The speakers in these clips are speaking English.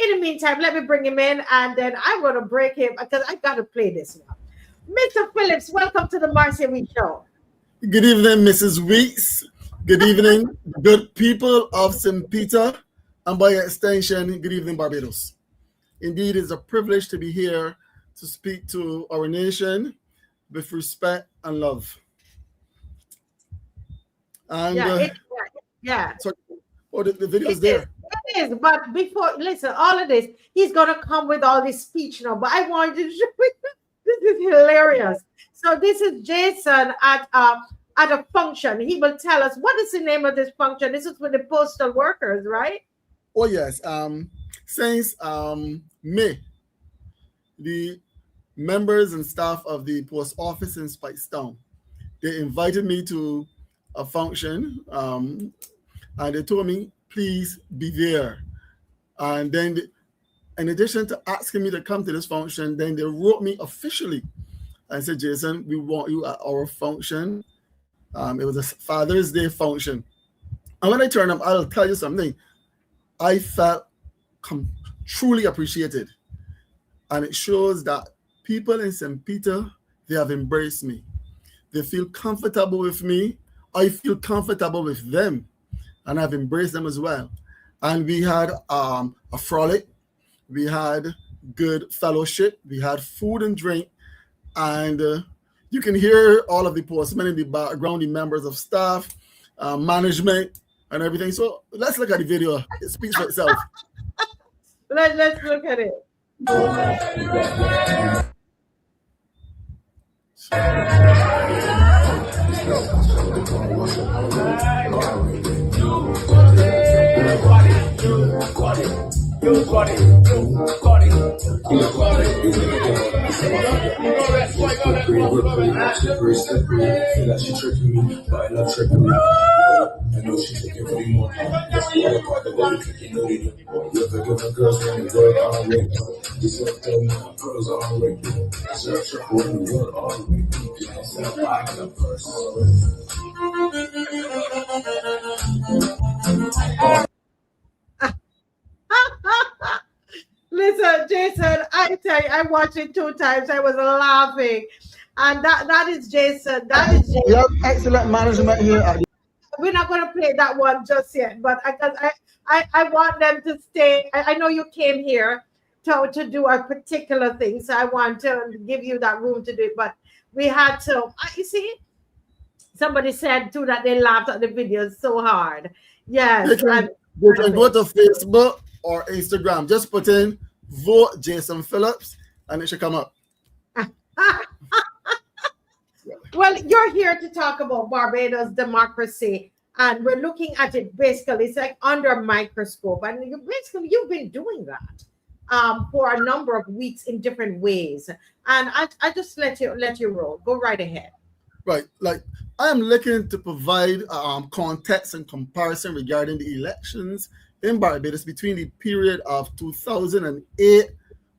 in the meantime, let me bring him in, and then I'm going to break him because I got to play this now. Mr. Phillips, welcome to the Marcia Week Show. Good evening, Mrs. Weeks. Good evening, good people of St. Peter, and by extension, good evening, Barbados. Indeed, it's a privilege to be here to speak to our nation with respect and love. And So, the video is there. It is, but before, listen, all of this, he's going to come with all this speech now, but I wanted to show you, this is hilarious. So this is Jason at a function. He will tell us, what is the name of this function? This is with the postal workers, right? Oh, yes. Since May, the members and staff of the post office in Speightstown, they invited me to a function, and they told me, please be there. And then, in addition to asking me to come to this function, then they wrote me officially and said, Jason, we want you at our function. It was a Father's Day function. And when I turned up, I'll tell you something. I felt truly appreciated. And it shows that people in St. Peter, they have embraced me. They feel comfortable with me. I feel comfortable with them. And I've embraced them as well. And we had a frolic. We had good fellowship. We had food and drink. And you can hear all of the postmen in the background, the members of staff, management, and everything. So let's look at the video. It speaks for itself. Let's look at it. I know she's looking for me more. That's the other part, the way you think you know they do. You're the different girls when you work on it. You said tell me my girls are on it. Search for when you work on it. You can sell back the first. Listen, Jason, I tell you, I watched it 2 times. I was laughing. And that is Jason. That is Jason. We have excellent management here. We're not going to play that one just yet, but I want them to stay. I know you came here to do a particular thing, so I want to give you that room to do it, but we had to, you see, somebody said too that they laughed at the videos so hard. Yes. They can go to Facebook or Instagram. Just put in vote Jason Phillips and it should come up. Well, you're here to talk about Barbados democracy, and we're looking at it basically. It's like under a microscope, and you've been doing that for a number of weeks in different ways. And I just let you roll. Go right ahead. Right, like I am looking to provide context and comparison regarding the elections in Barbados between the period of 2008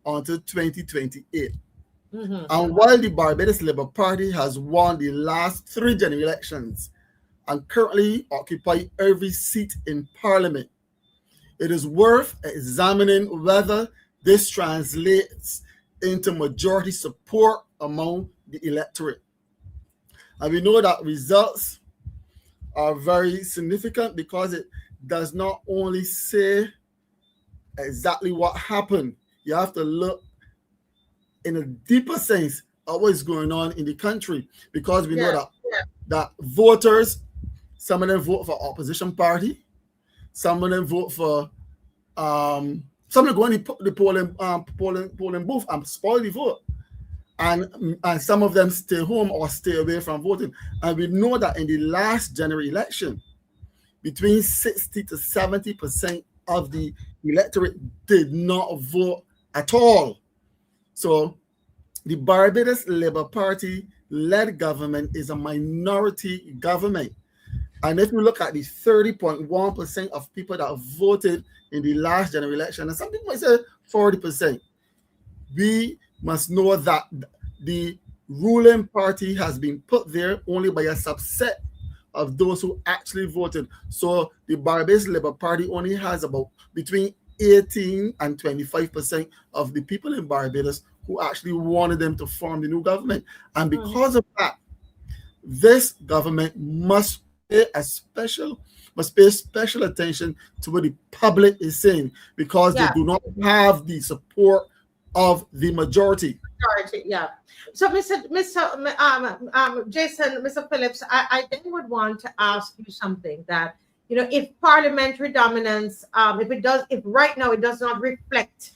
until 2028. Mm-hmm. And while the Barbados Labour Party has won the last 3 general elections and currently occupy every seat in Parliament, it is worth examining whether this translates into majority support among the electorate. And we know that results are very significant because it does not only say exactly what happened. You have to look in a deeper sense of what is going on in the country, because we know that voters, some of them vote for opposition party, some of them vote for some of them go in the polling booth and spoil the vote, and some of them stay home or stay away from voting. And we know that in the last general election, between 60 to 70% of the electorate did not vote at all. So the Barbados Labour Party led government is a minority government. And if you look at the 30.1% of people that voted in the last general election, and some people might say 40%, we must know that the ruling party has been put there only by a subset of those who actually voted. So the Barbados Labour Party only has about between 18 and 25% of the people in Barbados who actually wanted them to form the new government. And because of that, this government must pay special attention to what the public is saying, because they do not have the support of the majority. Yeah. So, Jason, Mr. Phillips, I then would want to ask you something that, if parliamentary dominance, if right now it does not reflect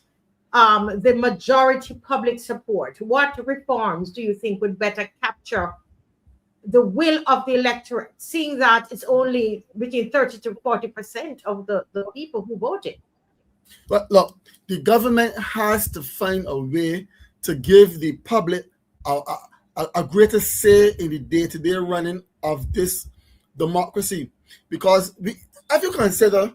the majority public support, what reforms do you think would better capture the will of the electorate, seeing that it's only between 30 to 40% of the people who voted? But look, the government has to find a way to give the public a greater say in the day-to-day running of this democracy. Because if you consider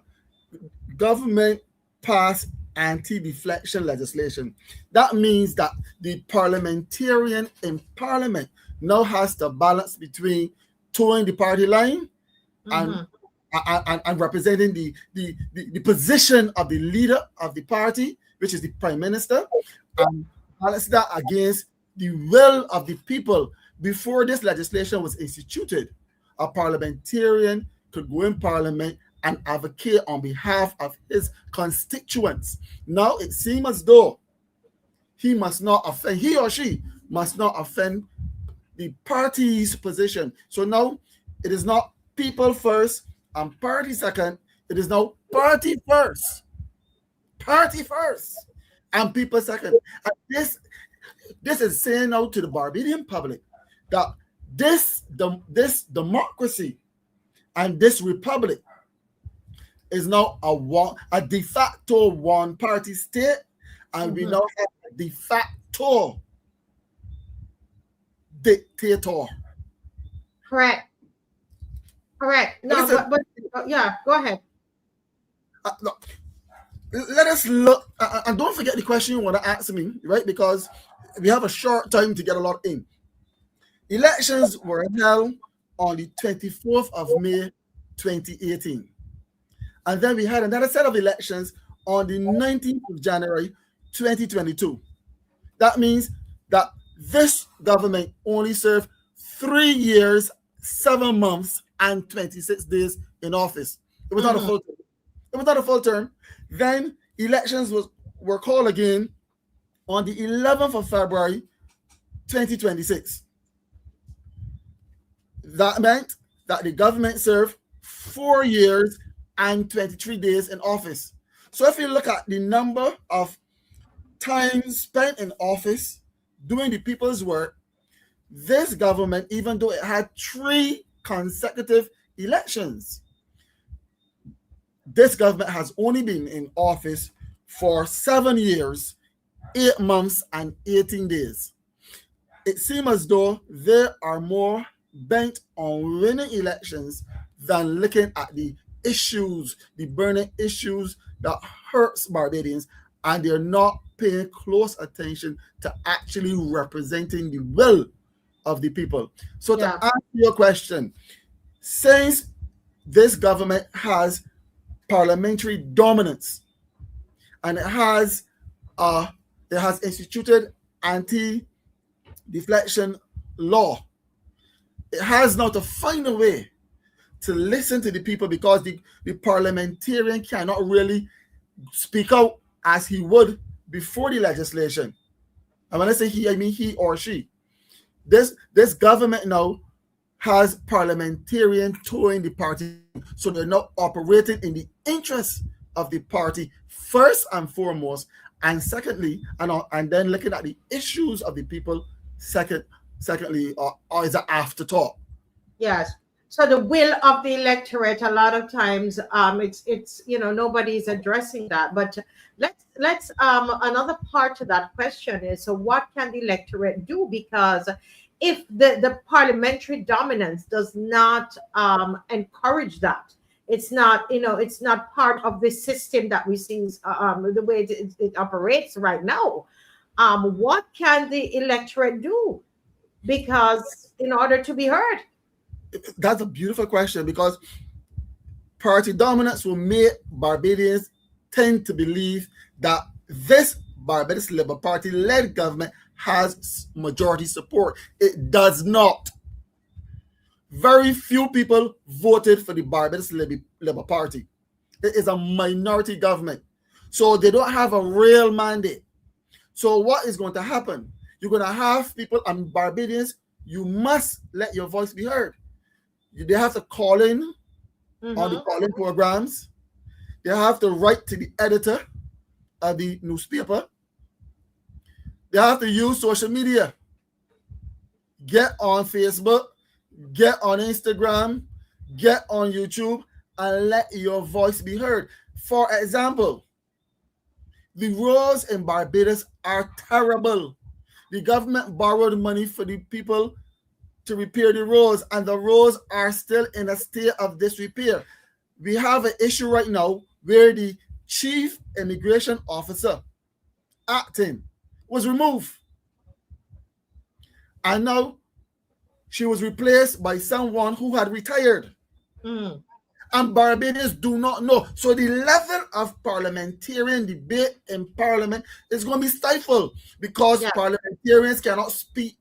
government passed anti-defection legislation, that means that the parliamentarian in parliament now has to balance between towing the party line and representing the position of the leader of the party, which is the prime minister, and balance that against the will of the people. Before this legislation was instituted, a parliamentarian could go in parliament and advocate on behalf of his constituents. Now it seems as though he or she must not offend the party's position. So now it is not people first and party second. It is now party first and people second. And this is saying out to the Barbadian public that this democracy and this republic is now a de facto one-party state, and we now have a de facto dictator. Correct. No, but yeah, go ahead. Look, let us look, and don't forget the question you want to ask me, right? Because we have a short time to get a lot in. Elections were held on the 24th of May, 2018. And then we had another set of elections on the 19th of January, 2022. That means that this government only served 3 years, 7 months, and 26 days in office. It was not a full term. It was not a full term. Then elections were called again on the 11th of February, 2026. That meant that the government served 4 years and 23 days in office. So if you look at the number of time spent in office doing the people's work, this government, even though it had 3 consecutive elections, this government has only been in office for 7 years, 8 months, and 18 days. It seems as though they are more bent on winning elections than looking at the issues, the burning issues that hurts Barbadians, and they're not paying close attention to actually representing the will of the people. So to answer your question, since this government has parliamentary dominance and it has instituted anti-defection law, it has now to find a way to listen to the people, because the parliamentarian cannot really speak out as he would before the legislation. And when I say he, I mean he or she. This government now has parliamentarian towing the party, so they're not operating in the interest of the party first and foremost, and secondly, and then looking at the issues of the people secondly, or is an afterthought. Yes. So the will of the electorate, a lot of times, it's nobody's addressing that. But let's another part to that question is, so what can the electorate do? Because if the parliamentary dominance does not encourage that, it's not part of the system that we see, the way it operates right now. What can the electorate do? Because in order to be heard. That's a beautiful question, because party dominance will make Barbadians tend to believe that this Barbados Labour Party-led government has majority support. It does not. Very few people voted for the Barbados Labour Party. It is a minority government. So they don't have a real mandate. So what is going to happen? You're going to have people, and Barbadians, you must let your voice be heard. They have to call in on the call-in programs. They have to write to the editor of the newspaper. They have to use social media. Get on Facebook, get on Instagram, get on YouTube, and let your voice be heard. For example, the roads in Barbados are terrible. The government borrowed money for the people to repair the roads, and the roads are still in a state of disrepair. We have an issue right now where the chief immigration officer acting was removed. And now she was replaced by someone who had retired. And Barbadians do not know. So the level of parliamentarian debate in Parliament is going to be stifled because parliamentarians cannot speak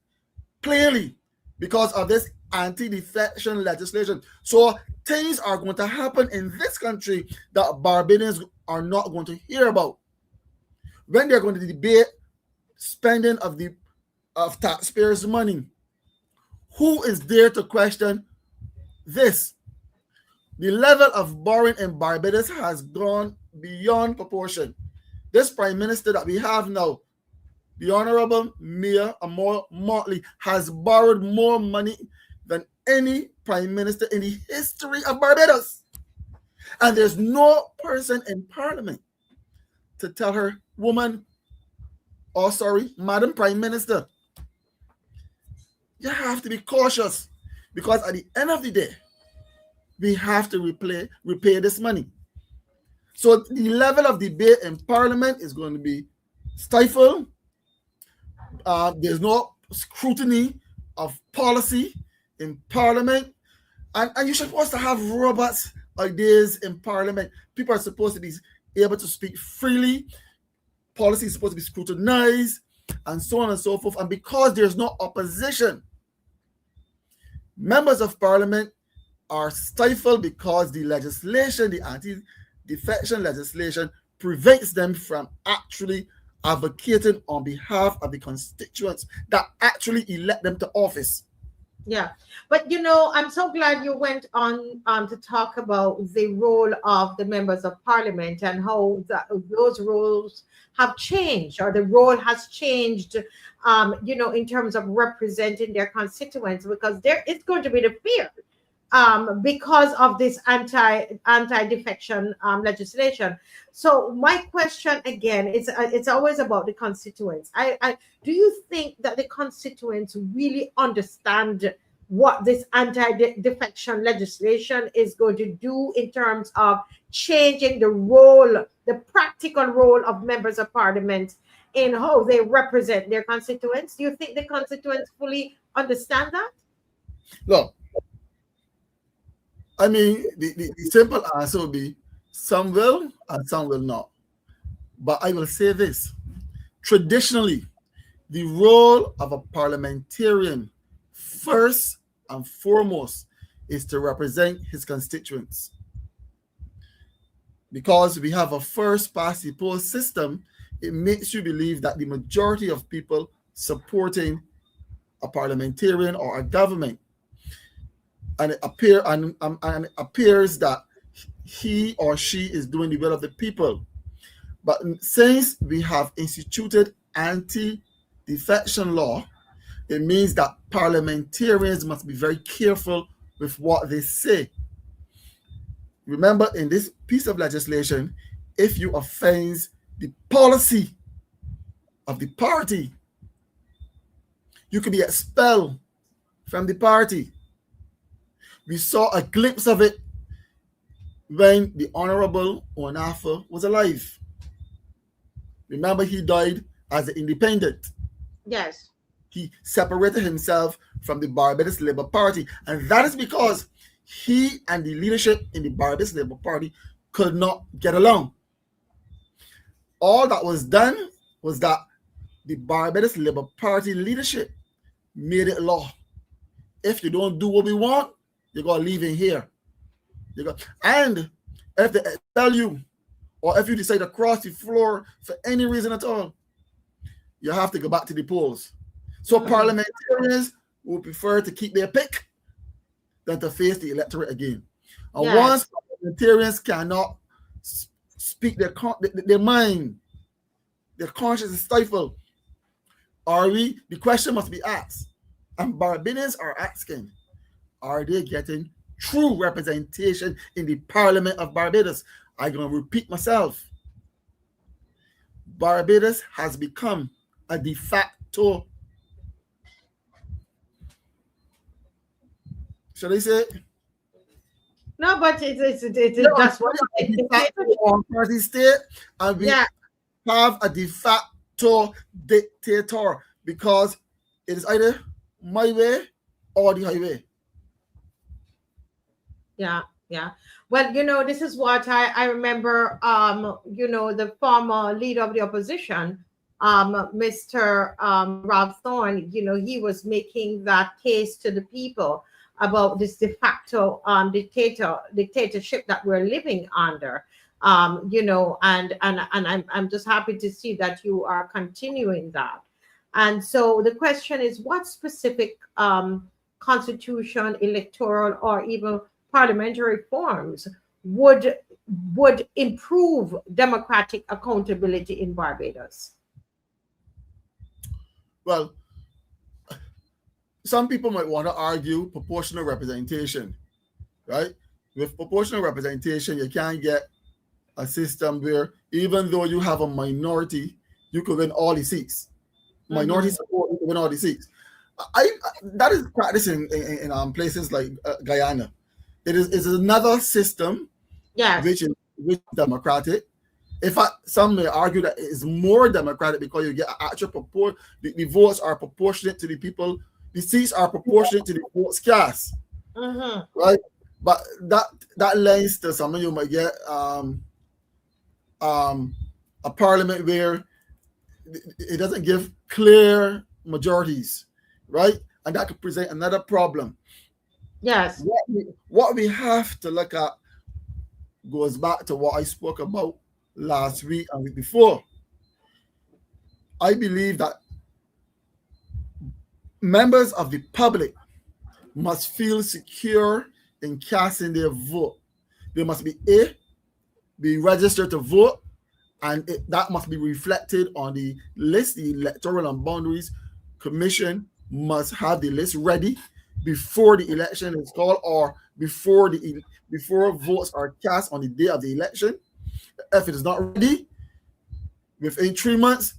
clearly because of this anti-defection legislation. So things are going to happen in this country that Barbadians are not going to hear about. When they're going to debate spending of taxpayers' money, who is there to question this? The level of borrowing in Barbados has gone beyond proportion. This prime minister that we have now, the Honorable Mayor Amor Motley, has borrowed more money than any prime minister in the history of Barbados. And there's no person in Parliament to tell her, Madam Prime Minister, you have to be cautious because at the end of the day, we have to repay this money. So the level of debate in Parliament is going to be stifled. There's no scrutiny of policy in Parliament. And you're supposed to have robust ideas in Parliament. People are supposed to be able to speak freely. Policy is supposed to be scrutinized, and so on and so forth. And because there's no opposition, members of Parliament are stifled because the legislation, the anti-defection legislation, prevents them from actually advocating on behalf of the constituents that actually elect them to office. Yeah, but I'm so glad you went on to talk about the role of the members of Parliament and how those roles have changed, or the role has changed, in terms of representing their constituents, because there is going to be the fear because of this anti-defection legislation. So my question again is, it's always about the constituents. Do you think that the constituents really understand what this anti-defection legislation is going to do in terms of changing the role, the practical role of members of Parliament in how they represent their constituents? Do you think the constituents fully understand that? Look, I mean, the simple answer will be some will and some will not. But I will say this. Traditionally, the role of a parliamentarian, first and foremost, is to represent his constituents. Because we have a first past the post system, it makes you believe that the majority of people supporting a parliamentarian or a government, and it appears that he or she is doing the will of the people. But since we have instituted anti-defection law, it means that parliamentarians must be very careful with what they say. Remember, in this piece of legislation, if you offend the policy of the party, you could be expelled from the party. We saw a glimpse of it when the Honorable Onafa was alive. Remember, he died as an independent. Yes. He separated himself from the Barbados Labour Party. And that is because he and the leadership in the Barbados Labour Party could not get along. All that was done was that the Barbados Labour Party leadership made it law. If you don't do what we want, you're going to leave in here. And if they tell you, or if you decide to cross the floor for any reason at all, you have to go back to the polls. So parliamentarians would prefer to keep their pick than to face the electorate again. And once parliamentarians cannot speak their mind, their conscience is stifled, the question must be asked, and Barbadians are asking, are they getting true representation in the Parliament of Barbados? I'm going to repeat myself. Barbados has become a de facto, should I say? No, but it's that's what party state, and we have a de facto dictator because it is either my way or the highway. Yeah. Well, this is what I remember, the former leader of the opposition, Mr. Ralph Thorne, he was making that case to the people about this de facto dictatorship that we're living under, and I'm just happy to see that you are continuing that. And so the question is, what specific constitution, electoral, or even parliamentary reforms would improve democratic accountability in Barbados? Well, some people might want to argue proportional representation, right? With proportional representation, you can't get a system where even though you have a minority, you could win all the seats. Minority support, you could win all the seats. That is practiced in places like Guyana. It is another system, which is democratic. Some may argue that it is more democratic because you get actual the votes are proportionate to the people. The seats are proportionate to the votes cast, right? But that lends to some of you might get a parliament where it doesn't give clear majorities, right? And that could present another problem. Yes. What we have to look at goes back to what I spoke about last week and week before. I believe that members of the public must feel secure in casting their vote. They must be registered to vote, and that must be reflected on the list. The Electoral and Boundaries Commission must have the list ready before the election is called, or before votes are cast on the day of the election. If it is not ready, within 3 months,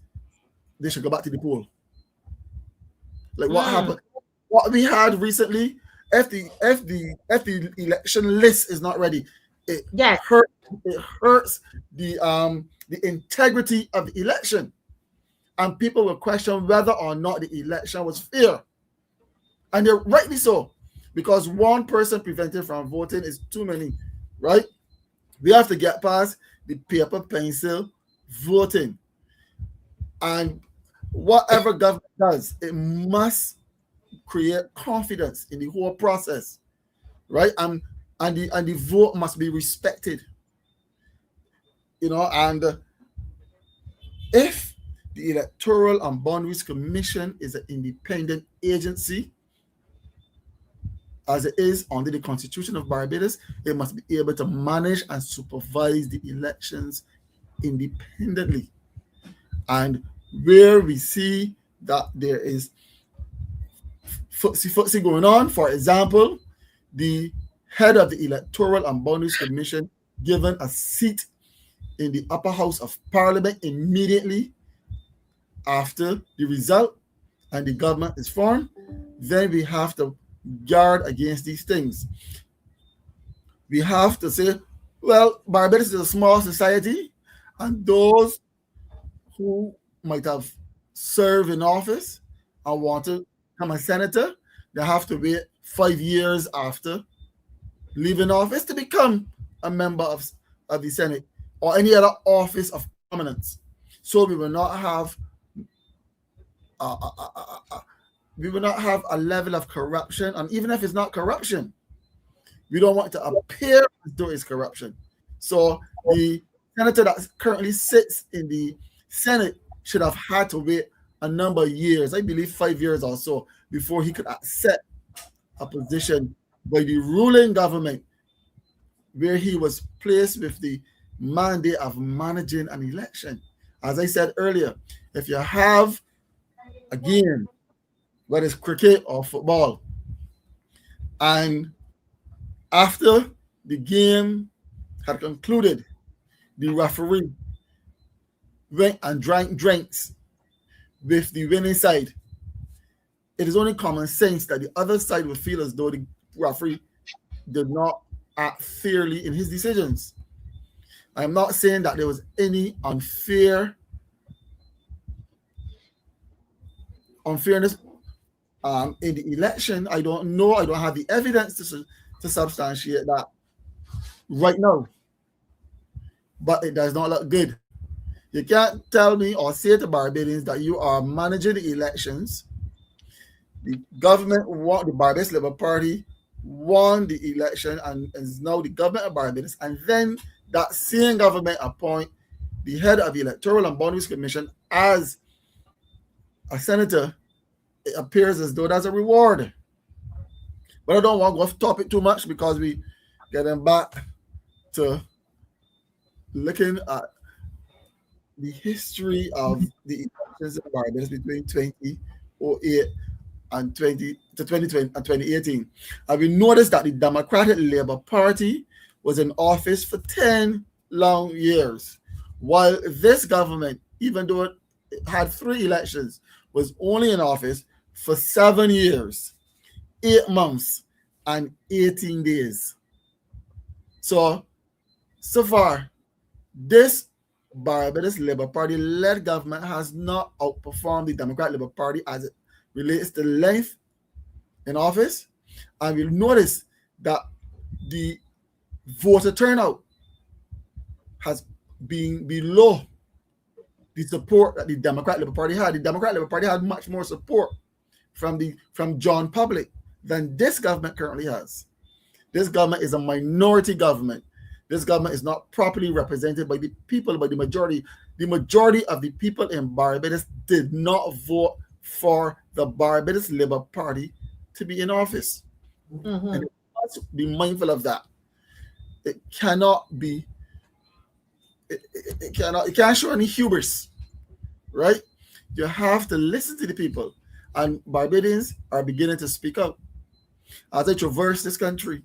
they should go back to the poll. Like what happened? What we had recently, if the election list is not ready, it hurts the integrity of the election, and people will question whether or not the election was fair, and they're rightly so, because one person prevented from voting is too many, right? We have to get past the paper pencil voting, and whatever government does, it must create confidence in the whole process, right? And the vote must be respected, and if the Electoral and Boundaries Commission is an independent agency, as it is under the Constitution of Barbados, it must be able to manage and supervise the elections independently. And where we see that there is footsie going on, for example, the head of the Electoral and Boundaries Commission given a seat in the upper house of Parliament immediately after the result and the government is formed, then we have to guard against these things. We have to say, well, Barbados is a small society, and those who might have served in office and want to become a senator, they have to wait 5 years after leaving office to become a member of the Senate or any other office of prominence. so we will not have we will not have a level of corruption, and even if it's not corruption, we don't want it to appear as though it's corruption. So the senator that currently sits in the Senate should have had to wait a number of years, I believe 5 years or so, before he could accept a position by the ruling government where he was placed with the mandate of managing an election. As I said earlier, if you have a game, whether it's cricket or football, and after the game had concluded, the referee went and drank drinks with the winning side, it is only common sense that the other side would feel as though the referee did not act fairly in his decisions. I'm not saying that there was any unfairness in the election. I don't know. I don't have the evidence to substantiate that right now. But it does not look good. You can't tell me or say to Barbadians that you are managing the elections. The government won, the Barbados Labour Party won the election and is now the government of Barbados, and then that same government appoint the head of the Electoral and Boundaries Commission as a senator. It appears as though that's a reward. But I don't want to go off topic too much because we getting back to looking at the history of the elections in Barbados between 2008 and 2018. And we noticed that the Democratic Labour Party was in office for 10 long years, while this government, even though it had 3 elections, was only in office for 7 years, 8 months, and 18 days. So far, this Barbados Labour Party-led government has not outperformed the Democratic Labour Party as it relates to length in office. And you'll notice that the voter turnout has been below the support that the Democratic Labour Party had. The Democratic Labour Party had much more support from John Public than this government currently has. This government is a minority government. This government is not properly represented by the people, by the majority. The majority of the people in Barbados did not vote for the Barbados Labour Party to be in office. Mm-hmm. And we must be mindful of that. It cannot be, it can't show any hubris, right? You have to listen to the people. And Barbadians are beginning to speak up as they traverse this country.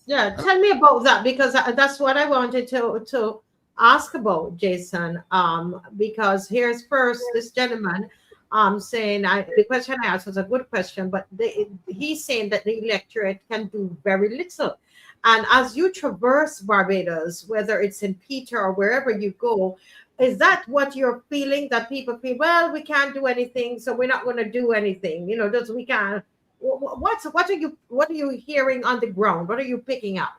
Yeah, tell me about that, because that's what I wanted to ask about, Jason. Because here's first this gentleman saying the question I asked was a good question, but he's saying that the electorate can do very little. And as you traverse Barbados, whether it's in Peter or wherever you go, is that what you're feeling, that people feel, well, we can't do anything, so we're not going to do anything, we can't. What are you hearing on the ground? What are you picking up?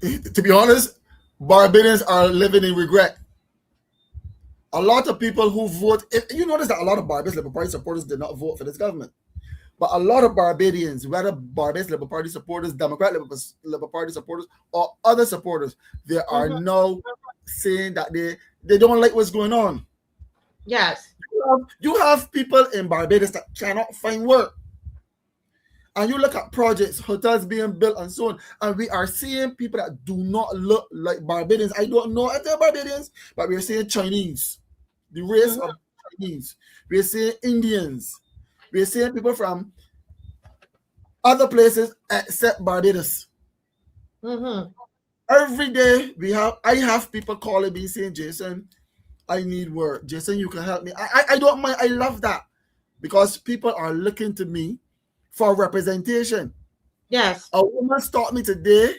To be honest, Barbadians are living in regret. A lot of people who vote, you notice that a lot of Barbados Labour Party supporters did not vote for this government. But a lot of Barbadians, whether Barbados Labour Party supporters, Democratic Labour Party supporters, or other supporters, they are now saying that they don't like what's going on. Yes. You have people in Barbados that cannot find work. And you look at projects, hotels being built and so on, and we are seeing people that do not look like Barbadians. I don't know if they're Barbadians, but we're seeing Chinese, the race of Chinese. We're seeing Indians. We're seeing people from other places except Barbados. Mm-hmm. Every day I have people calling me saying, Jason, I need work. Jason, you can help me. I don't mind. I love that because people are looking to me for representation. Yes. A woman stopped me today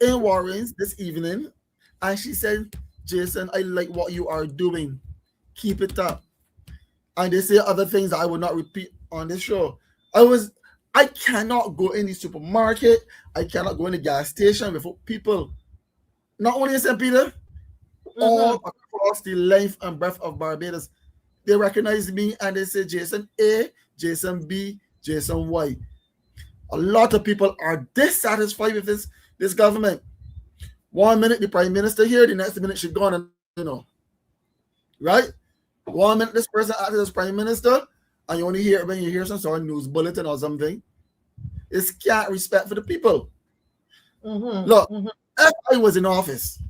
in Warrens this evening, and she said, Jason, I like what you are doing. Keep it up. And they say other things that I will not repeat on this show. I cannot go in the supermarket. I cannot go in the gas station without people. Not only in St. Peter, all across the length and breadth of Barbados. They recognize me and they say Jason A, Jason B, Jason Y. A lot of people are dissatisfied with this government. 1 minute the prime minister here, the next minute she's gone, and right? 1 minute this person acted as prime minister, and you only hear when you hear some sort of news bulletin or something. It's can't respect for the people. Look, if I was in office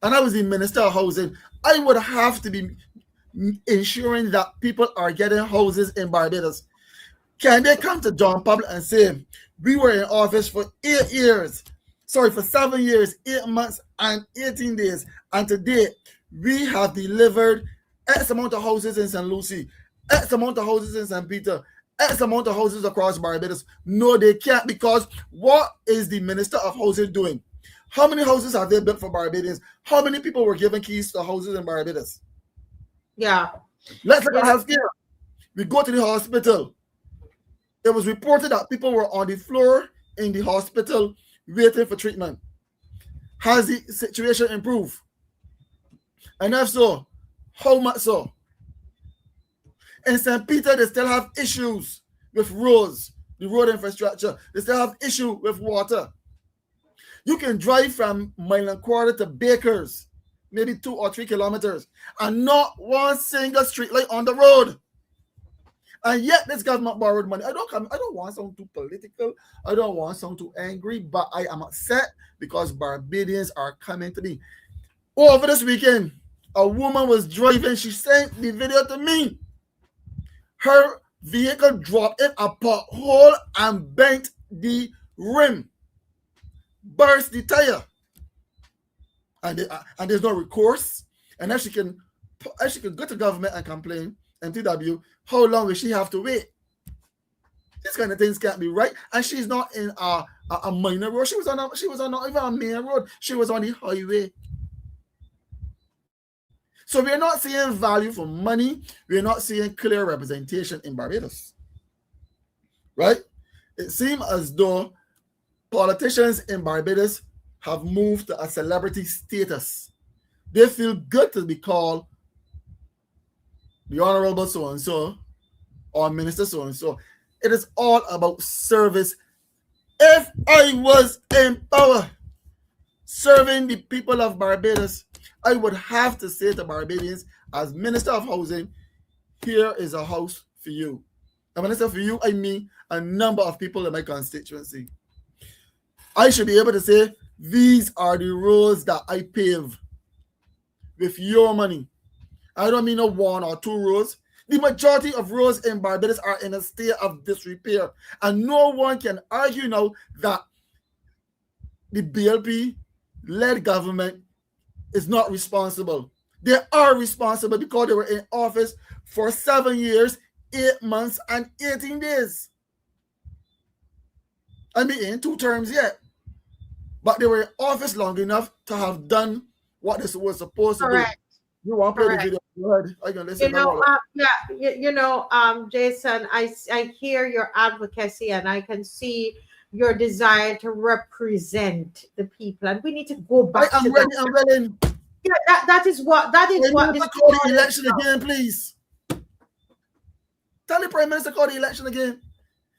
and I was the minister of housing, I would have to be ensuring that people are getting houses in Barbados. Can they come to John Public and say, we were in office for 7 years, 8 months, and 18 days, and today we have delivered X amount of houses in St. Lucie, X amount of houses in St. Peter, X amount of houses across Barbados? No, they can't, because what is the Minister of Housing doing? How many houses have they built for Barbadians? How many people were given keys to houses in Barbados? Yeah. Let's look at healthcare. We go to the hospital. It was reported that people were on the floor in the hospital waiting for treatment. Has the situation improved? And if so, how much so? In St. Peter, they still have issues with roads, the road infrastructure. They still have issue with water. You can drive from Mile and Quarter to Bakers, maybe 2 or 3 kilometers, and not one single street light on the road. And yet this government borrowed money. I don't want someone too political. I don't want someone too angry, but I am upset because Barbadians are coming to me. Over this weekend, a woman was driving. She sent the video to me. Her vehicle dropped in a pothole and bent the rim, burst the tire, and there's no recourse. And if she can go to government and complain, MTW, how long will she have to wait? These kind of things can't be right. And she's not in a minor road. She was on not even a main road. She was on the highway. So we're not seeing value for money. We're not seeing clear representation in Barbados. Right? It seems as though politicians in Barbados have moved to a celebrity status. They feel good to be called the Honorable so-and-so or Minister so-and-so. It is all about service. If I was in power serving the people of Barbados, I would have to say to Barbadians, as Minister of Housing, here is a house for you. And when I say for you, I mean a number of people in my constituency. I should be able to say, these are the roads that I pave with your money. I don't mean no 1 or 2 roads. The majority of roads in Barbados are in a state of disrepair. And no one can argue now that the BLP-led government is not responsible. They are responsible because they were in office for 7 years, 8 months, and 18 days. I mean, in 2 terms yet. But they were in office long enough to have done what they were supposed to do. You want to play the video? Go ahead. I can listen. Jason, I hear your advocacy and I can see your desire to represent the people, and we need to go back. I'm ready. Yeah, that is what this call the election again, please. Tell the Prime Minister call the election again,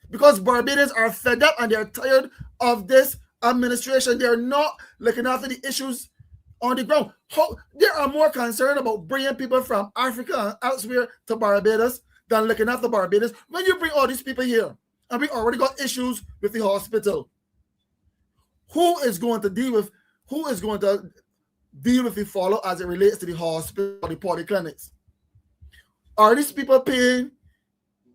because Barbadians are fed up and they're tired of this administration. They're not looking after the issues on the ground. They are more concerned about bringing people from Africa and elsewhere to Barbados than looking after Barbados. When you bring all these people here, and we already got issues with the hospital, who is going to deal with the follow as it relates to the hospital or the polyclinics? Are these people paying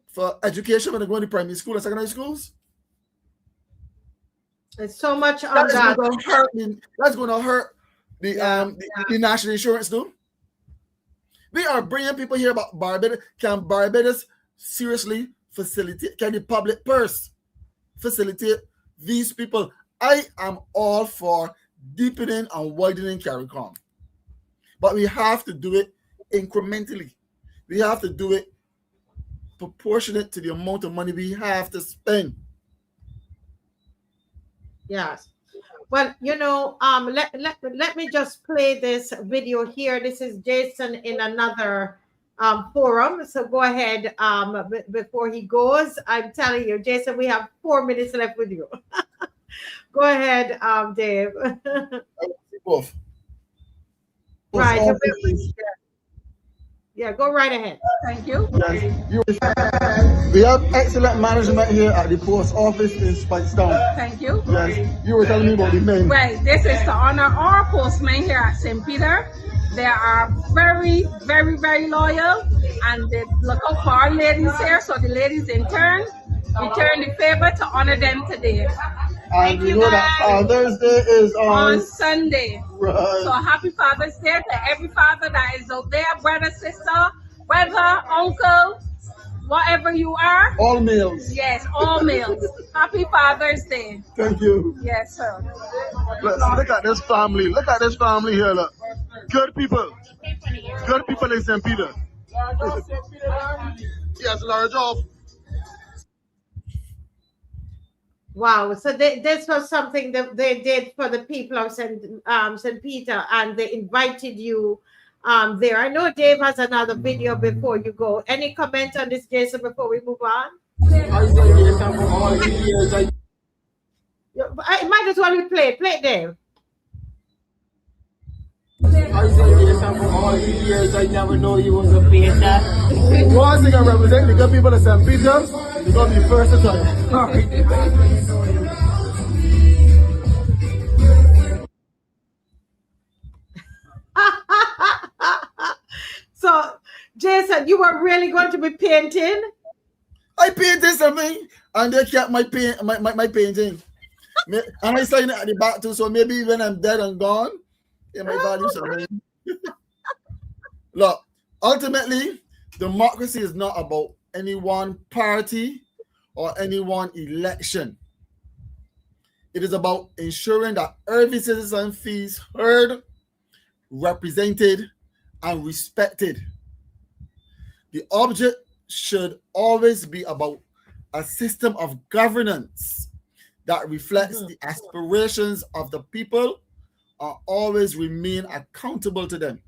for education when they go to primary school and secondary schools? It's so much on that. That's going to hurt the national insurance too. We are bringing people here about Barbados. Can Barbados seriously facilitate? Can the public purse facilitate these people? I am all for deepening and widening CARICOM, but we have to do it incrementally. We have to do it proportionate to the amount of money we have to spend. Yes. Well, you know, let me just play this video here. This is Jason in another forum. So go ahead before he goes. I'm telling you, Jason, we have 4 minutes left with you. Go ahead, Dave. Both. Right. Yeah, go right ahead. Thank you. Yes. We have excellent management here at the post office in Speightstown. Thank you. Yes. You were telling me about the men. Right. This is to honor our postmen here at St. Peter. They are very, very, very loyal, and they look out for our ladies here. So the ladies in turn return the favor to honor them today. And we know that Father's Day is on Sunday. Right. So happy Father's Day to every father that is out there, brother, sister, brother, uncle, whatever you are. All males. Yes, all males. Happy Father's Day. Thank you. Yes, sir. Look at this family. Look at this family here. Look. Good people. Good people in St. Peter. Yes, large off. Wow. So this was something that they did for the people of St. Peter, and they invited you there. I know Dave has another video before you go. Any comment on this, Jason, before we move on? I might as well play it, Dave. I for all these years, I never know you was a painter. One thing I represent, the good people of St. Peter, you're going to be first to time. So, Jason, you were really going to be painting? I painted something, and they kept my painting. And I signed it at the back too, so maybe when I'm dead and gone, it might value something. Look, ultimately, democracy is not about any one party or any one election. It is about ensuring that every citizen feels heard, represented, and respected. The object should always be about a system of governance that reflects the aspirations of the people and always remain accountable to them.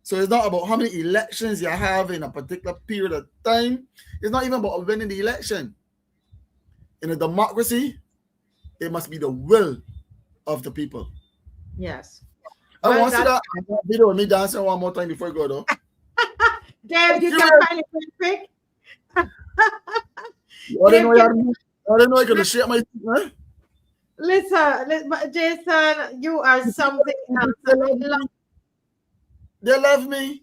So it's not about how many elections you have in a particular period of time. It's not even about winning the election. In a democracy, it must be the will of the people. Yes. I want to see that video of me dancing one more time before I go, though. Dave, you can find it quick. I didn't know I could share my huh? Listen, Jason, you are something else. They love me.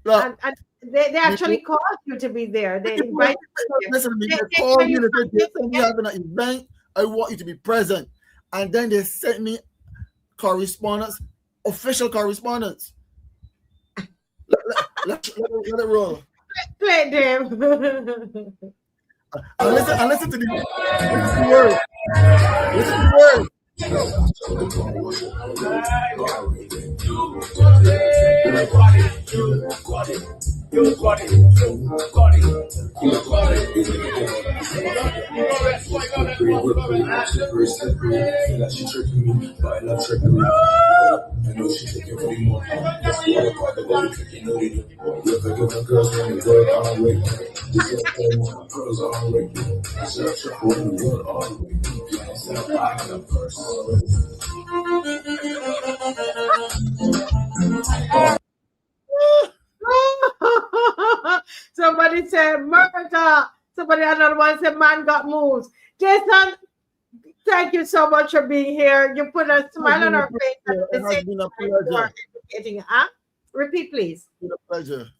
Look, and they actually called you to be there. They invited you. Listen, they called me. They said, "We having an event. I want you to be present." And then they sent me correspondence, official correspondence. Let it roll. Play, Dave. And listen to the word. Listen to the word. I know she's taking for me more. That's the other part that I'm taking no lead. Look at the girls when the world on way. This is the girls on way. I search for the world on way. I said I got a person. Somebody said murder. Somebody another one said man got moves. Jason, thank you so much for being here. You put a smile on our face. It has been a pleasure. Huh? Repeat, please. It's been a pleasure.